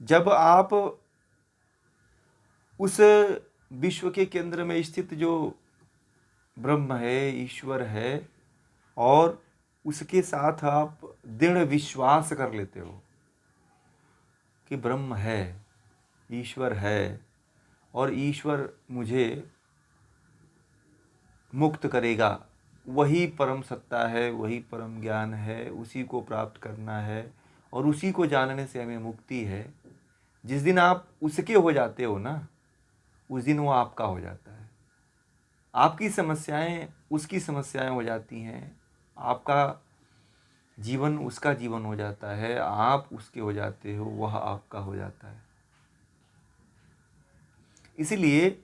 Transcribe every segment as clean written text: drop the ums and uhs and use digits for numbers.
जब आप उस विश्व के केंद्र में स्थित जो ब्रह्म है, ईश्वर है, और उसके साथ आप दृढ़ विश्वास कर लेते हो कि ब्रह्म है, ईश्वर है, और ईश्वर मुझे मुक्त करेगा, वही परम सत्ता है, वही परम ज्ञान है, उसी को प्राप्त करना है और उसी को जानने से हमें मुक्ति है। जिस दिन आप उसके हो जाते हो ना, उस दिन वो आपका हो जाता है। आपकी समस्याएं उसकी समस्याएं हो जाती हैं, आपका जीवन उसका जीवन हो जाता है, आप उसके हो जाते हो, वह आपका हो जाता है। इसलिए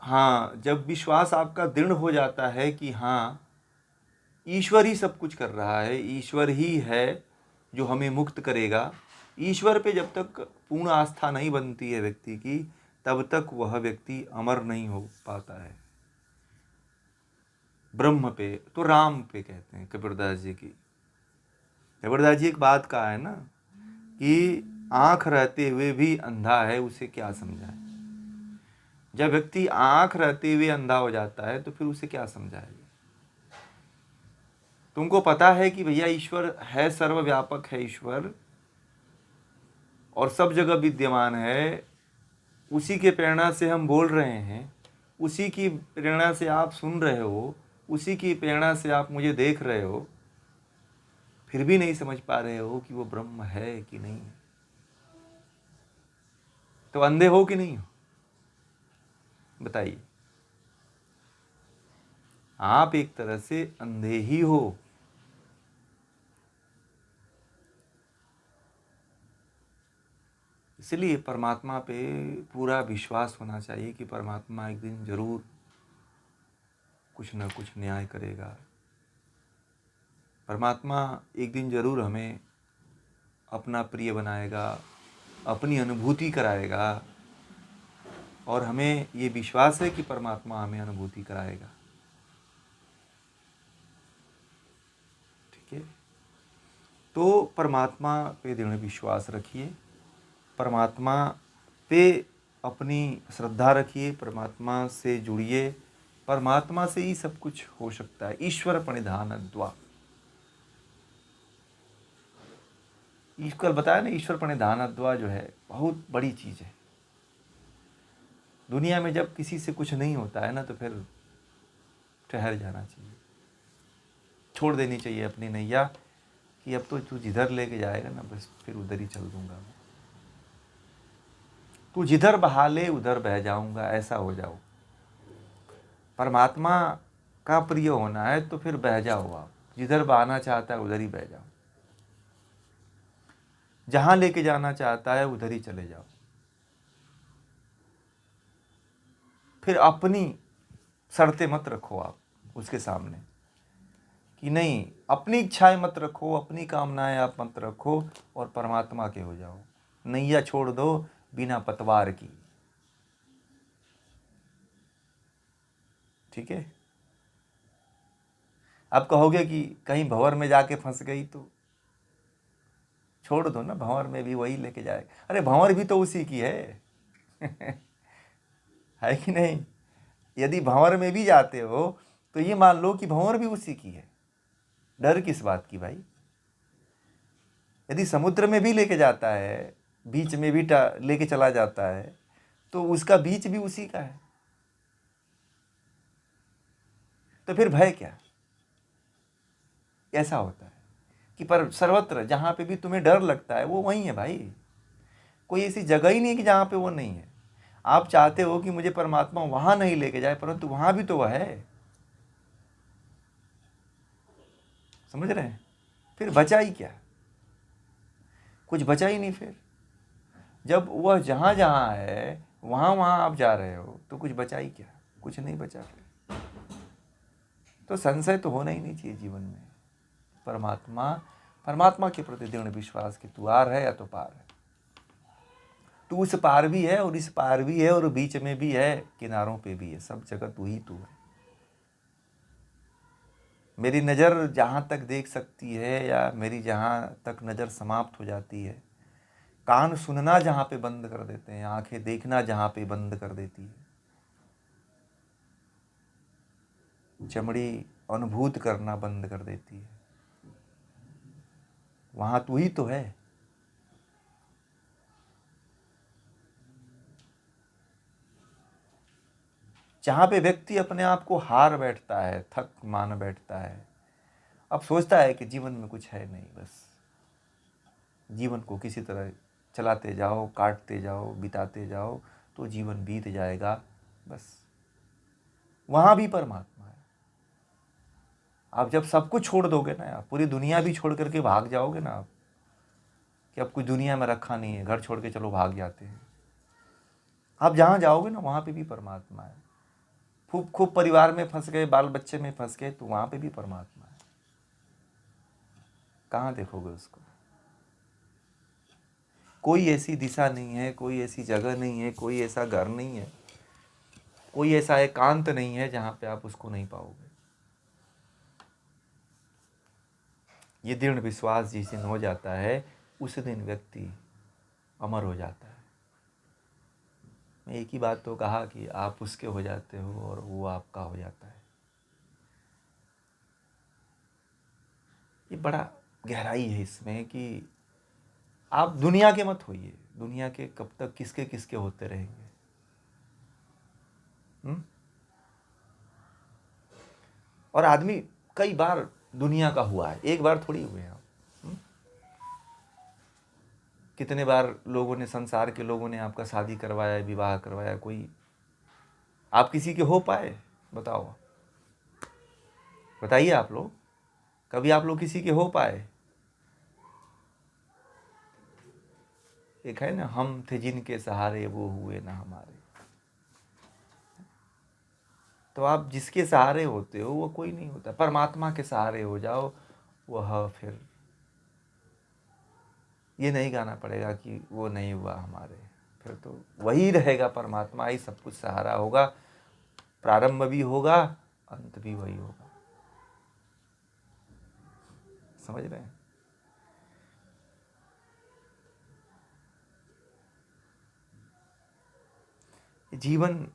हाँ, जब विश्वास आपका दृढ़ हो जाता है कि हाँ, ईश्वर ही सब कुछ कर रहा है, ईश्वर ही है जो हमें मुक्त करेगा, ईश्वर पे जब तक पूर्ण आस्था नहीं बनती है व्यक्ति की, तब तक वह व्यक्ति अमर नहीं हो पाता है। ब्रह्म पे तो राम पे कहते हैं कबीरदास जी की। कबीरदास जी एक बात कहा है ना कि आंख रहते हुए भी अंधा है, उसे क्या समझाए। जब व्यक्ति आंख रहते हुए अंधा हो जाता है तो फिर उसे क्या समझाएगा। तुमको पता है कि भैया ईश्वर है, सर्वव्यापक है ईश्वर, और सब जगह विद्यमान है, उसी के प्रेरणा से हम बोल रहे हैं, उसी की प्रेरणा से आप सुन रहे हो, उसी की प्रेरणा से आप मुझे देख रहे हो, फिर भी नहीं समझ पा रहे हो कि वो ब्रह्म है कि नहीं है, तो अंधे हो कि नहीं हो, बताइए। आप एक तरह से अंधे ही हो। इसलिए परमात्मा पे पूरा विश्वास होना चाहिए कि परमात्मा एक दिन जरूर कुछ न कुछ न्याय करेगा। परमात्मा एक दिन जरूर हमें अपना प्रिय बनाएगा, अपनी अनुभूति कराएगा, और हमें ये विश्वास है कि परमात्मा हमें अनुभूति कराएगा। ठीक है, तो परमात्मा पे दृढ़ विश्वास रखिए, परमात्मा पे अपनी श्रद्धा रखिए, परमात्मा से जुड़िए, परमात्मा से ही सब कुछ हो सकता है। ईश्वर प्रणिधान द्वा, ईश्वर बताया ना, ईश्वर प्रणिधान द्वा जो है बहुत बड़ी चीज़ है। दुनिया में जब किसी से कुछ नहीं होता है ना, तो फिर ठहर जाना चाहिए, छोड़ देनी चाहिए अपनी नैया कि अब तो तू जिधर लेके जाएगा ना, बस फिर उधर ही चल दूंगा मैं, तू जिधर बहा ले उधर बह जाऊंगा, ऐसा हो जाओ। परमात्मा का प्रिय होना है तो फिर बह जाओ, आप जिधर बहाना चाहता है उधर ही बह जाओ, जहां लेके जाना चाहता है उधर ही चले जाओ। फिर अपनी शर्तें मत रखो आप उसके सामने कि नहीं, अपनी इच्छाएं मत रखो, अपनी कामनाएं आप मत रखो, और परमात्मा के हो जाओ। नैया छोड़ दो बिना पतवार की। ठीक है, आप कहोगे कि कहीं भंवर में जाके फंस गई तो छोड़ दो ना, भंवर में भी वही लेके जाएगा। अरे भंवर भी तो उसी की है है कि नहीं। यदि भंवर में भी जाते हो तो ये मान लो कि भंवर भी उसी की है, डर किस बात की भाई। यदि समुद्र में भी लेके जाता है, बीच में भी लेके चला जाता है, तो उसका बीच भी उसी का है, तो फिर भय क्या। ऐसा होता है कि पर सर्वत्र जहां पे भी तुम्हें डर लगता है वो वहीं है भाई, कोई ऐसी जगह ही नहीं है कि जहां पे वो नहीं है। आप चाहते हो कि मुझे परमात्मा वहां नहीं लेके जाए, परंतु वहां भी तो वह है, समझ रहे हैं। फिर बचा ही क्या, कुछ बचा ही नहीं। फिर जब वह जहां जहां है वहां वहां आप जा रहे हो तो कुछ बचा ही क्या, कुछ नहीं बचा। फिर तो संशय तो होना ही नहीं चाहिए जीवन में। परमात्मा परमात्मा के प्रति दृढ़ विश्वास कि तू आर है या तो पार है, तू उस पार भी है और इस पार भी है और बीच में भी है, किनारों पे भी है, सब जगह तू ही तू है। मेरी नज़र जहाँ तक देख सकती है या मेरी जहाँ तक नज़र समाप्त हो जाती है, कान सुनना जहाँ पे बंद कर देते हैं, आंखें देखना जहाँ पे बंद कर देती है, चमड़ी अनुभूत करना बंद कर देती है, वहाँ तू ही तो है। जहाँ पे व्यक्ति अपने आप को हार बैठता है, थक मान बैठता है, अब सोचता है कि जीवन में कुछ है नहीं, बस जीवन को किसी तरह चलाते जाओ, काटते जाओ, बिताते जाओ, तो जीवन बीत जाएगा, बस वहाँ भी परमात्मा है। आप जब सब कुछ छोड़ दोगे ना, आप पूरी दुनिया भी छोड़ करके भाग जाओगे ना, आप कि अब कुछ दुनिया में रखा नहीं है, घर छोड़ के चलो भाग जाते हैं, आप जहाँ जाओगे ना वहाँ पे भी परमात्मा है। खूब खूब परिवार में फंस गए, बाल बच्चे में फंस गए, तो वहाँ पे भी परमात्मा है। कहाँ देखोगे उसको? कोई ऐसी दिशा नहीं है, कोई ऐसी जगह नहीं है, कोई ऐसा घर नहीं है, कोई ऐसा एकांत नहीं है जहाँ पे आप उसको नहीं पाओगे। ये दृढ़ विश्वास जिस दिन हो जाता है, उस दिन व्यक्ति अमर हो जाता है। मैं एक ही बात तो कहा कि आप उसके हो जाते हो और वो आपका हो जाता है। ये बड़ा गहराई है इसमें कि आप दुनिया के मत होइए। दुनिया के कब तक किसके किसके होते रहेंगे? और आदमी कई बार दुनिया का हुआ है, एक बार थोड़ी हुए हैं आप। कितने बार लोगों ने, संसार के लोगों ने आपका शादी करवाया, विवाह करवाया, कोई आप किसी के हो पाए? बताओ, बताइए आप लोग, कभी आप लोग किसी के हो पाए? एक है ना, हम थे जिनके सहारे वो हुए ना हमारे। तो आप जिसके सहारे होते हो वो कोई नहीं होता। परमात्मा के सहारे हो जाओ, वह फिर ये नहीं गाना पड़ेगा कि वो नहीं हुआ हमारे, फिर तो वही रहेगा, परमात्मा ही सब कुछ सहारा होगा। प्रारंभ भी होगा, अंत भी वही होगा। समझ रहे हैं? जीवन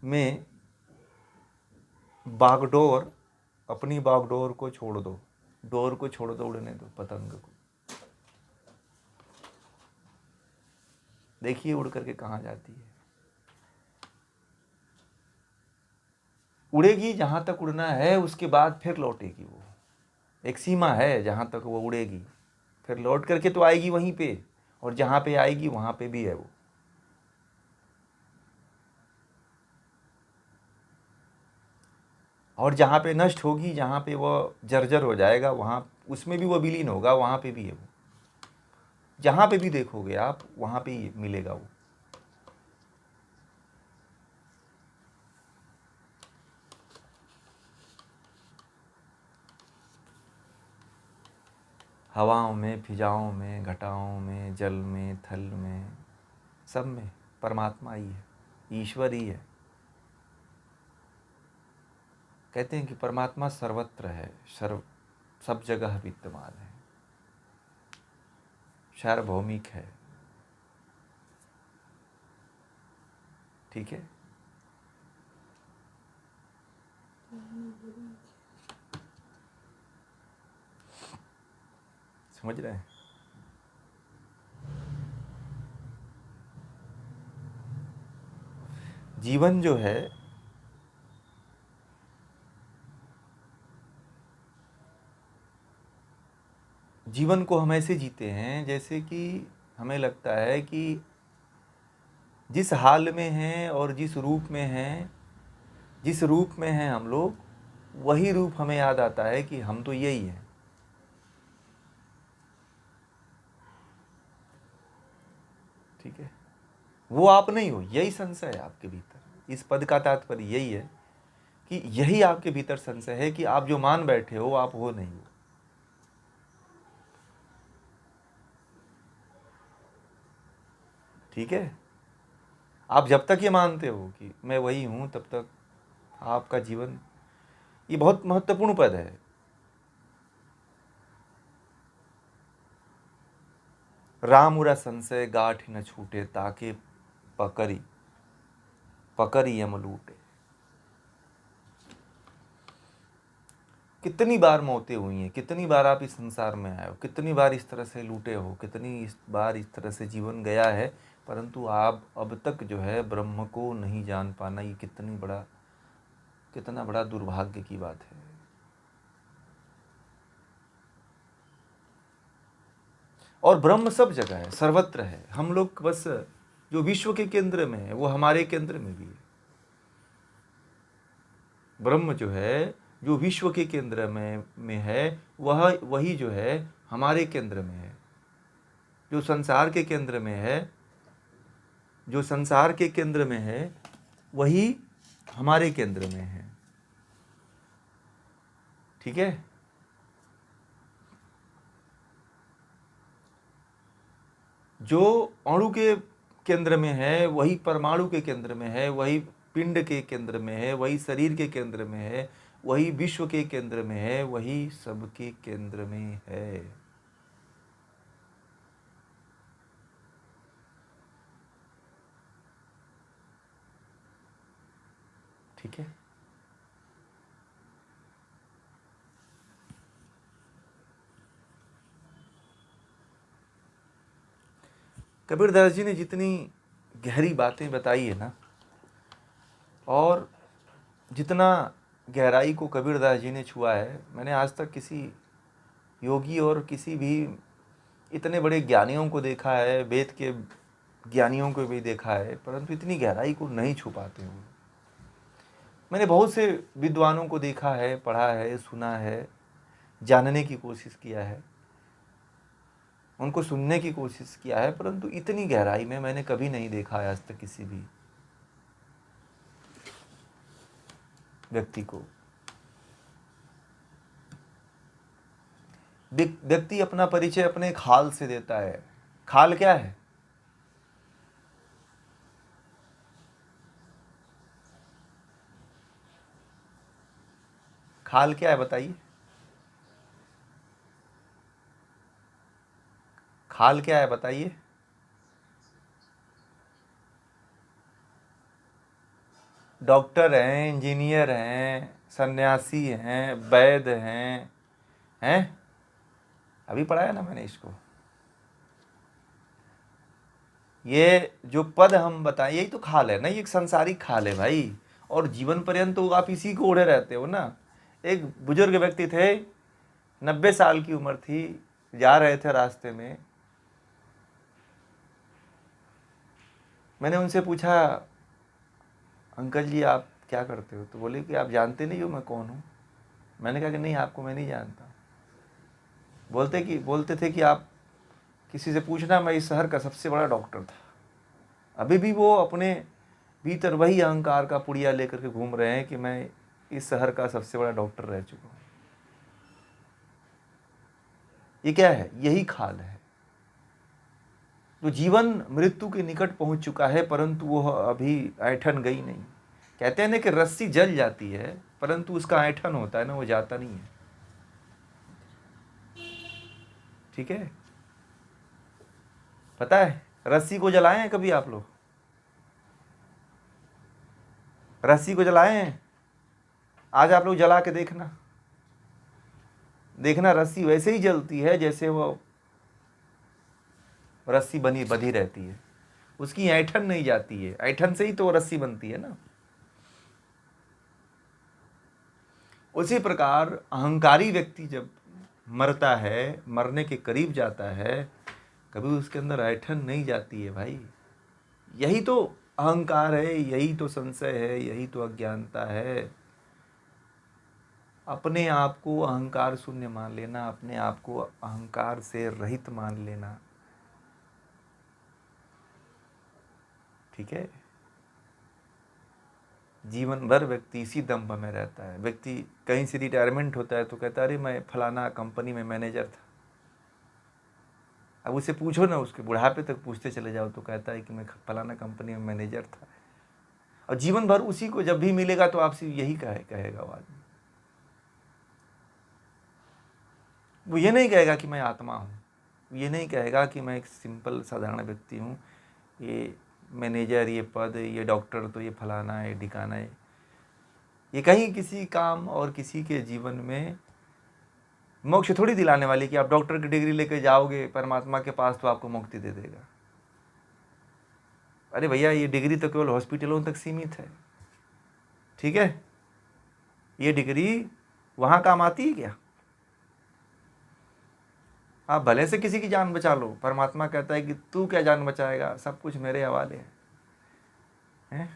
में बागडोर, अपनी बागडोर को छोड़ दो, डोर को छोड़ दो, उड़ने दो पतंग को। देखिए उड़ करके कहाँ जाती है। उड़ेगी जहाँ तक उड़ना है, उसके बाद फिर लौटेगी। वो एक सीमा है जहाँ तक वो उड़ेगी, फिर लौट करके तो आएगी वहीं पे, और जहाँ पे आएगी वहाँ पे भी है वो। और जहाँ पे नष्ट होगी, जहाँ पे वो जर्जर हो जाएगा, वहाँ उसमें भी वो विलीन होगा, वहाँ पे भी है वो। जहाँ पे भी देखोगे आप, वहाँ पे ही मिलेगा वो। हवाओं में, फिजाओं में, घटाओं में, जल में, थल में, सब में परमात्मा ही है, ईश्वर ही है। कहते हैं कि परमात्मा सर्वत्र है, सब जगह विद्यमान है, सार्वभौमिक है। ठीक है? समझ रहे हैं? जीवन जो है, जीवन को हम ऐसे जीते हैं जैसे कि हमें लगता है कि जिस हाल में हैं और जिस रूप में हैं, जिस रूप में हैं हम लोग, वही रूप हमें याद आता है कि हम तो यही हैं। ठीक है? वो आप नहीं हो, यही संशय है आपके भीतर। इस पद का तात्पर्य यही है कि यही आपके भीतर संशय है कि आप जो मान बैठे हो आप वो नहीं हो। ठीक है? आप जब तक ये मानते हो कि मैं वही हूँ, तब तक आपका जीवन ये बहुत महत्वपूर्ण पद है। राम उरा संशय गाठ न छूटे, ताके पकड़ी पकड़ी यम लूटे। कितनी बार मौतें हुई हैं, कितनी बार आप इस संसार में आए हो, कितनी बार इस तरह से लूटे हो, कितनी बार इस तरह से जीवन गया है, परंतु आप अब तक जो है ब्रह्म को नहीं जान पाना, ये कितना बड़ा दुर्भाग्य की बात है। और ब्रह्म सब जगह है, सर्वत्र है। हम लोग बस जो विश्व के केंद्र में है वो हमारे केंद्र में भी है। ब्रह्म जो है, जो विश्व के केंद्र में है, वही जो है हमारे केंद्र में है। जो संसार के केंद्र में है, जो संसार के केंद्र में है, वही हमारे केंद्र में है। ठीक है। जो अणु के केंद्र में है वही परमाणु के केंद्र में है, वही पिंड के केंद्र में है, वही शरीर के केंद्र में है, वही विश्व के केंद्र में है, वही सबके केंद्र में है। ठीक है। कबीरदास जी ने जितनी गहरी बातें बताई है ना, और जितना गहराई को कबीरदास जी ने छुआ है, मैंने आज तक किसी योगी और किसी भी इतने बड़े ज्ञानियों को देखा है, वेद के ज्ञानियों को भी देखा है, परंतु इतनी गहराई को नहीं छू पाते हुए। मैंने बहुत से विद्वानों को देखा है, पढ़ा है, सुना है, जानने की कोशिश किया है, उनको सुनने की कोशिश किया है, परंतु इतनी गहराई में मैंने कभी नहीं देखा है आज तक किसी भी व्यक्ति को। व्यक्ति अपना परिचय अपने खाल से देता है। खाल क्या है? खाल क्या है बताइए? खाल क्या है बताइए? डॉक्टर हैं, इंजीनियर हैं, सन्यासी हैं, वैद्य हैं। अभी पढ़ा है ना मैंने इसको। ये जो पद हम बताएं, यही तो खाल है ना, ये एक संसारिक खाल है भाई। और जीवन पर्यंत तो आप इसी को ओढ़े रहते हो ना। एक बुजुर्ग व्यक्ति थे, 90 साल की उम्र थी, जा रहे थे रास्ते में, मैंने उनसे पूछा, अंकल जी आप क्या करते हो? तो बोले कि आप जानते नहीं हो मैं कौन हूँ। मैंने कहा कि नहीं, आपको मैं नहीं जानता। बोलते थे कि आप किसी से पूछना, मैं इस शहर का सबसे बड़ा डॉक्टर था। अभी भी वो अपने भीतर वही अहंकार का पुड़िया लेकर के घूम रहे हैं कि मैं इस शहर का सबसे बड़ा डॉक्टर रह चुका हूँ। ये क्या है? यही खाल है। जो जीवन मृत्यु के निकट पहुंच चुका है, परंतु वो अभी ऐंठन गई नहीं। कहते हैं ना कि रस्सी जल जाती है, परंतु उसका ऐंठन होता है ना, वो जाता नहीं है। ठीक है। पता है रस्सी को जलाए हैं कभी आप लोग? रस्सी को जलाए हैं? आज आप लोग जला के देखना रस्सी वैसे ही जलती है जैसे वो रस्सी बंधी रहती है। उसकी ऐंठन नहीं जाती है, ऐंठन से ही तो रस्सी बनती है ना। उसी प्रकार अहंकारी व्यक्ति जब मरता है, मरने के करीब जाता है, कभी उसके अंदर ऐंठन नहीं जाती है भाई। यही तो अहंकार है, यही तो संशय है, यही तो अज्ञानता है। अपने आप को अहंकार शून्य मान लेना, अपने आप को अहंकार से रहित मान लेना। ठीक है। जीवन भर व्यक्ति इसी दंभ में रहता है। व्यक्ति कहीं से रिटायरमेंट होता है तो कहता है अरे मैं फलाना कंपनी में मैनेजर था। अब उसे पूछो ना, उसके बुढ़ापे तक पूछते चले जाओ तो कहता है कि मैं फलाना कंपनी में मैनेजर था। और जीवन भर उसी को जब भी मिलेगा तो आपसे यही कहेगा वो आदमी। वो ये नहीं कहेगा कि मैं आत्मा हूँ, ये नहीं कहेगा कि मैं एक सिंपल साधारण व्यक्ति हूँ, ये मैनेजर, ये पद, ये डॉक्टर, तो ये फलाना है, ढिकाना है। ये कहीं किसी काम और किसी के जीवन में मोक्ष थोड़ी दिलाने वाली कि आप डॉक्टर की डिग्री लेकर जाओगे परमात्मा के पास तो आपको मुक्ति दे देगा। अरे भैया, ये डिग्री तो केवल हॉस्पिटलों तक सीमित है, ठीक है? ये डिग्री वहाँ काम आती है क्या? आप भले से किसी की जान बचा लो, परमात्मा कहता है कि तू क्या जान बचाएगा, सब कुछ मेरे हवाले है?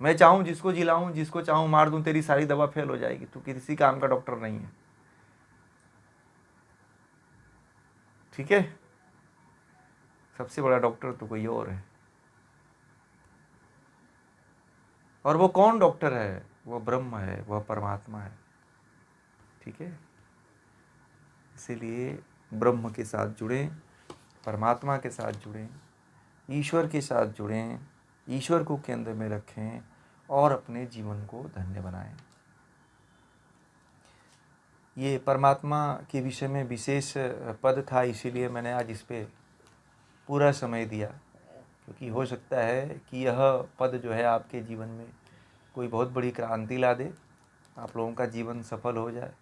मैं चाहूँ जिसको जिलाऊँ, जिसको चाहूँ मार दूँ, तेरी सारी दवा फेल हो जाएगी, तू किसी काम का डॉक्टर नहीं है, ठीक है? सबसे बड़ा डॉक्टर तो कोई और है। और वो कौन डॉक्टर है? वो ब्रह्म है, वह परमात्मा है, ठीक है? इसीलिए ब्रह्म के साथ जुड़ें, परमात्मा के साथ जुड़ें, ईश्वर के साथ जुड़ें, ईश्वर को केंद्र में रखें और अपने जीवन को धन्य बनाएं। ये परमात्मा के विषय में विशेष पद था, इसीलिए मैंने आज इस पे पूरा समय दिया, क्योंकि हो सकता है कि यह पद जो है आपके जीवन में कोई बहुत बड़ी क्रांति ला दे, आप लोगों का जीवन सफल हो जाए।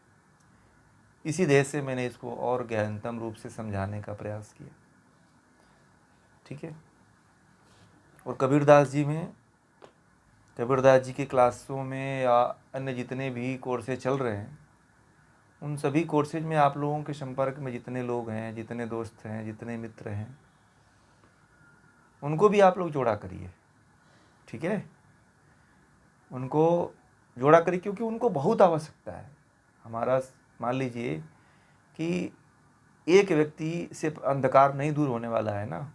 इसी देश से मैंने इसको और गहनतम रूप से समझाने का प्रयास किया, ठीक है? और कबीरदास जी के क्लासों में या अन्य जितने भी कोर्सेज चल रहे हैं, उन सभी कोर्सेज में आप लोगों के संपर्क में जितने लोग हैं, जितने दोस्त हैं, जितने मित्र हैं, उनको भी आप लोग जोड़ा करिए, ठीक है? उनको जोड़ा करिए, क्योंकि उनको बहुत आवश्यकता है। हमारा मान लीजिए कि एक व्यक्ति से अंधकार नहीं दूर होने वाला है ना,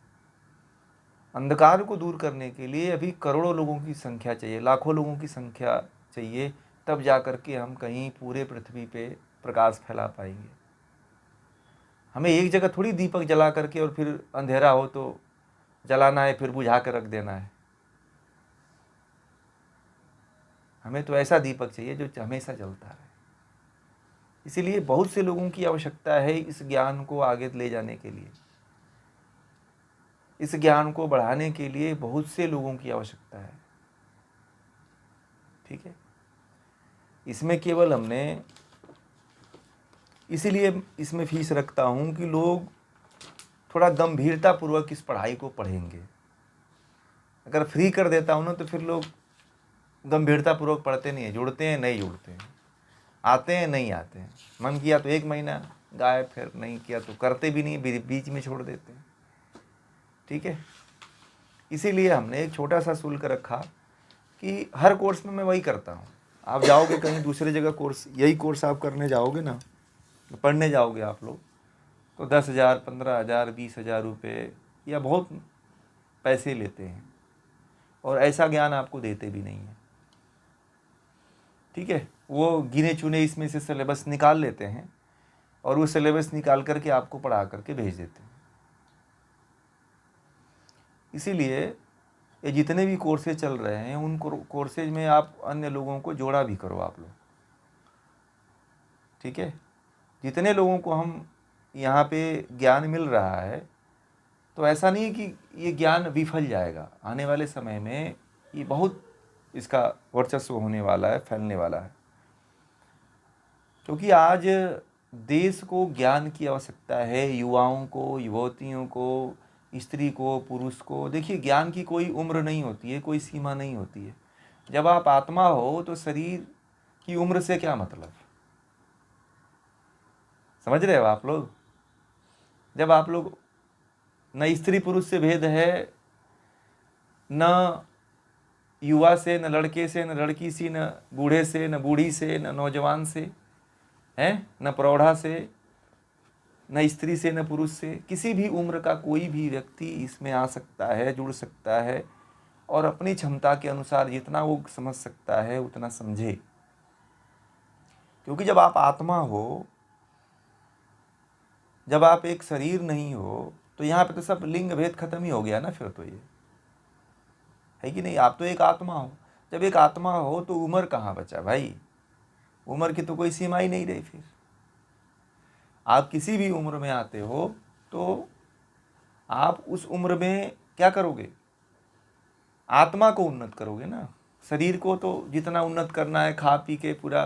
अंधकार को दूर करने के लिए अभी करोड़ों लोगों की संख्या चाहिए, लाखों लोगों की संख्या चाहिए, तब जा कर के हम कहीं पूरे पृथ्वी पे प्रकाश फैला पाएंगे। हमें एक जगह थोड़ी दीपक जला करके और फिर अंधेरा हो तो जलाना है, फिर बुझा कर रख देना है। हमें तो ऐसा दीपक चाहिए जो हमेशा जलता रहे। इसीलिए बहुत से लोगों की आवश्यकता है इस ज्ञान को आगे ले जाने के लिए, इस ज्ञान को बढ़ाने के लिए बहुत से लोगों की आवश्यकता है, ठीक है? इसमें केवल हमने इसीलिए इसमें फीस रखता हूँ कि लोग थोड़ा गंभीरतापूर्वक इस पढ़ाई को पढ़ेंगे। अगर फ्री कर देता हूँ ना तो फिर लोग गंभीरतापूर्वक पढ़ते नहीं है, जुड़ते हैं नहीं जुड़ते हैं, आते हैं नहीं आते हैं, मन किया तो 1 महीना गायब, फिर नहीं किया तो करते भी नहीं, बीच में छोड़ देते हैं, ठीक है? इसीलिए हमने एक छोटा सा शुल्क रखा कि हर कोर्स में मैं वही करता हूँ। आप जाओगे कहीं दूसरी जगह कोर्स, यही कोर्स आप करने जाओगे ना, पढ़ने जाओगे आप लोग, तो 10,000, 15,000, 20,000 रुपये या बहुत पैसे लेते हैं, और ऐसा ज्ञान आपको देते भी नहीं है, ठीक है? वो गिने चुने इसमें से सिलेबस निकाल लेते हैं और वो सिलेबस निकाल करके आपको पढ़ा करके भेज देते हैं। इसीलिए ये जितने भी कोर्सेज चल रहे हैं, उन कोर्सेज में आप अन्य लोगों को जोड़ा भी करो आप लोग, ठीक है? जितने लोगों को हम यहाँ पे ज्ञान मिल रहा है, तो ऐसा नहीं है कि ये ज्ञान विफल जाएगा। आने वाले समय में ये बहुत इसका वर्चस्व होने वाला है, फैलने वाला है, क्योंकि आज देश को ज्ञान की आवश्यकता है, युवाओं को, युवतियों को, स्त्री को, पुरुष को। देखिए, ज्ञान की कोई उम्र नहीं होती है, कोई सीमा नहीं होती है। जब आप आत्मा हो तो शरीर की उम्र से क्या मतलब, समझ रहे हो आप लोग? जब आप लोग, न स्त्री पुरुष से भेद है, न युवा से, न लड़के से, न लड़की से, न बूढ़े से, न बूढ़ी से, न नौजवान से, हैं, न प्रौढ़ा से, न स्त्री से, न पुरुष से। किसी भी उम्र का कोई भी व्यक्ति इसमें आ सकता है, जुड़ सकता है, और अपनी क्षमता के अनुसार जितना वो समझ सकता है उतना समझे। क्योंकि जब आप आत्मा हो, जब आप एक शरीर नहीं हो, तो यहाँ पे तो सब लिंग भेद खत्म ही हो गया ना, फिर तो ये है कि नहीं? आप तो एक आत्मा हो। जब एक आत्मा हो तो उम्र कहाँ बचा भाई? उम्र की तो कोई सीमा ही नहीं रही। फिर आप किसी भी उम्र में आते हो तो आप उस उम्र में क्या करोगे? आत्मा को उन्नत करोगे ना। शरीर को तो जितना उन्नत करना है, खा पी के पूरा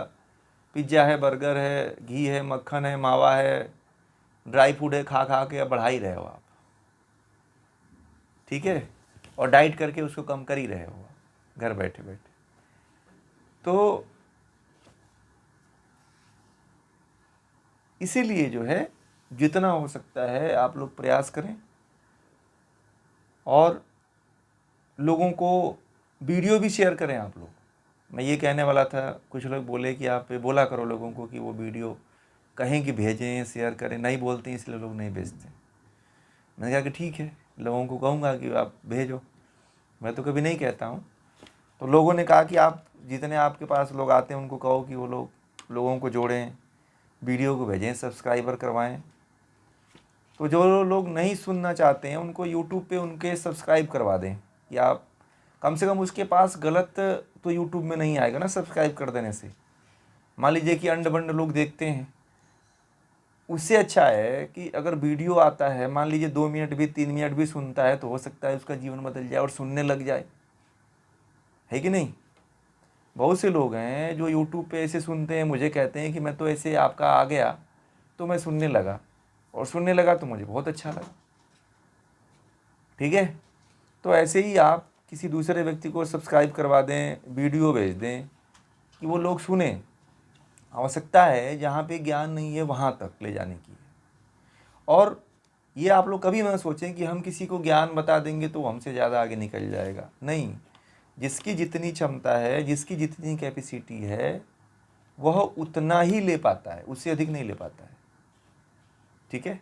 पिज्ज़ा है, बर्गर है, घी है, मक्खन है, मावा है, ड्राई फूड है, खा खा के अब बढ़ा ही रहे हो आप, ठीक है, और डाइट करके उसको कम कर ही रहे हो घर बैठे बैठे। तो इसीलिए जो है जितना हो सकता है आप लोग प्रयास करें और लोगों को वीडियो भी शेयर करें आप लोग। मैं ये कहने वाला था, कुछ लोग बोले कि आप बोला करो लोगों को कि वो वीडियो कहें कि भेजें, शेयर करें। नहीं बोलते हैं इसलिए लोग नहीं भेजते। मैंने कहा कि ठीक है, लोगों को कहूँगा कि आप भेजो, मैं तो कभी नहीं कहता हूँ। तो लोगों ने कहा कि आप जितने आपके पास लोग आते हैं उनको कहो कि वो लोगों को जोड़ें, वीडियो को भेजें, सब्सक्राइबर करवाएं। तो जो लोग नहीं सुनना चाहते हैं उनको यूट्यूब पे उनके सब्सक्राइब करवा दें कि आप कम से कम उसके पास गलत तो यूट्यूब में नहीं आएगा ना सब्सक्राइब कर देने से। मान लीजिए कि अंड बंड लोग देखते हैं, उससे अच्छा है कि अगर वीडियो आता है, मान लीजिए 2 मिनट भी 3 मिनट भी सुनता है तो हो सकता है उसका जीवन बदल जाए और सुनने लग जाए, है कि नहीं? बहुत से लोग हैं जो यूट्यूब पे ऐसे सुनते हैं, मुझे कहते हैं कि मैं तो ऐसे आपका आ गया तो मैं सुनने लगा, और सुनने लगा तो मुझे बहुत अच्छा लगा, ठीक है। तो ऐसे ही आप किसी दूसरे व्यक्ति को सब्सक्राइब करवा दें, वीडियो भेज दें कि वो लोग सुने। आवश्यकता है जहाँ पे ज्ञान नहीं है वहाँ तक ले जाने की। और ये आप लोग कभी ना सोचें कि हम किसी को ज्ञान बता देंगे तो हमसे ज़्यादा आगे निकल जाएगा। नहीं, जिसकी जितनी क्षमता है, जिसकी जितनी कैपेसिटी है, वह उतना ही ले पाता है, उससे अधिक नहीं ले पाता है, ठीक है।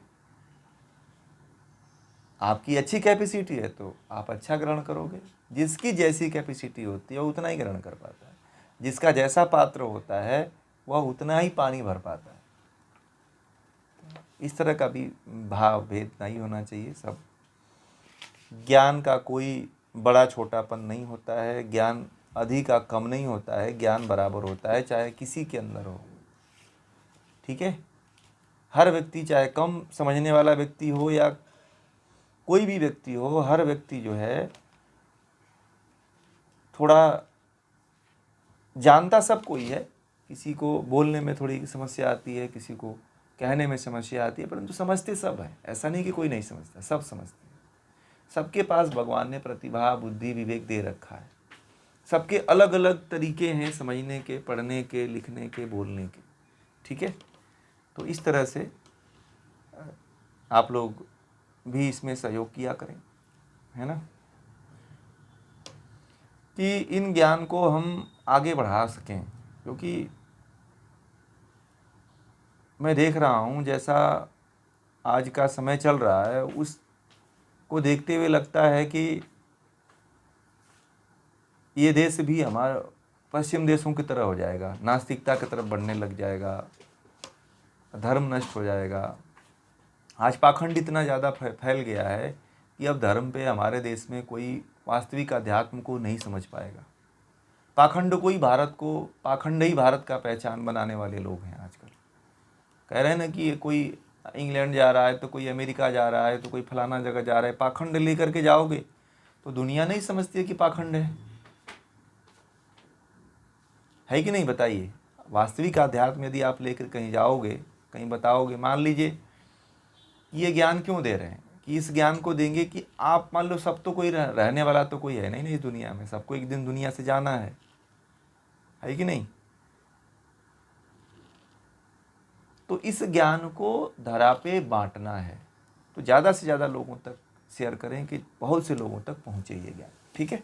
आपकी अच्छी कैपेसिटी है तो आप अच्छा ग्रहण करोगे। जिसकी जैसी कैपेसिटी होती है वो उतना ही ग्रहण कर पाता है। जिसका जैसा पात्र होता है वह उतना ही पानी भर पाता है। इस तरह का भी भाव भेद नहीं होना चाहिए। सब ज्ञान का कोई बड़ा छोटापन नहीं होता है, ज्ञान अधिक का कम नहीं होता है, ज्ञान बराबर होता है चाहे किसी के अंदर हो, ठीक है। हर व्यक्ति, चाहे कम समझने वाला व्यक्ति हो या कोई भी व्यक्ति हो, हर व्यक्ति जो है थोड़ा जानता सब कोई है। किसी को बोलने में थोड़ी समस्या आती है, किसी को कहने में समस्या आती है, परंतु समझते सब है। ऐसा नहीं कि कोई नहीं समझता, सब समझते हैं। सबके पास भगवान ने प्रतिभा, बुद्धि, विवेक दे रखा है। सबके अलग अलग तरीके हैं समझने के, पढ़ने के, लिखने के, बोलने के, ठीक है। तो इस तरह से आप लोग भी इसमें सहयोग किया करें, है ना, कि इन ज्ञान को हम आगे बढ़ा सकें। क्योंकि मैं देख रहा हूँ जैसा आज का समय चल रहा है, उसको देखते हुए लगता है कि ये देश भी हमारा पश्चिम देशों की तरह हो जाएगा, नास्तिकता की तरफ बढ़ने लग जाएगा, धर्म नष्ट हो जाएगा। आज पाखंड इतना ज़्यादा फैल गया है कि अब धर्म पे हमारे देश में कोई वास्तविक अध्यात्म को नहीं समझ पाएगा। पाखंड को ही पाखंड ही भारत का पहचान बनाने वाले लोग हैं आजकल। कह रहे हैं ना कि ये कोई इंग्लैंड जा रहा है तो कोई अमेरिका जा रहा है तो कोई फलाना जगह जा रहा है। पाखंड लेकर के जाओगे तो दुनिया नहीं समझती है कि पाखंड है कि नहीं? बताइए, वास्तविक आध्यात्म यदि आप लेकर कहीं जाओगे, कहीं बताओगे, मान लीजिए ये ज्ञान क्यों दे रहे हैं कि इस ज्ञान को देंगे कि आप मान लो सब तो कोई रहने वाला तो कोई है नहीं इस दुनिया में, सबको एक दिन दुनिया से जाना है कि नहीं? तो इस ज्ञान को धरा पे बांटना है, तो ज़्यादा से ज़्यादा लोगों तक शेयर करें कि बहुत से लोगों तक पहुँचे ये ज्ञान, ठीक है।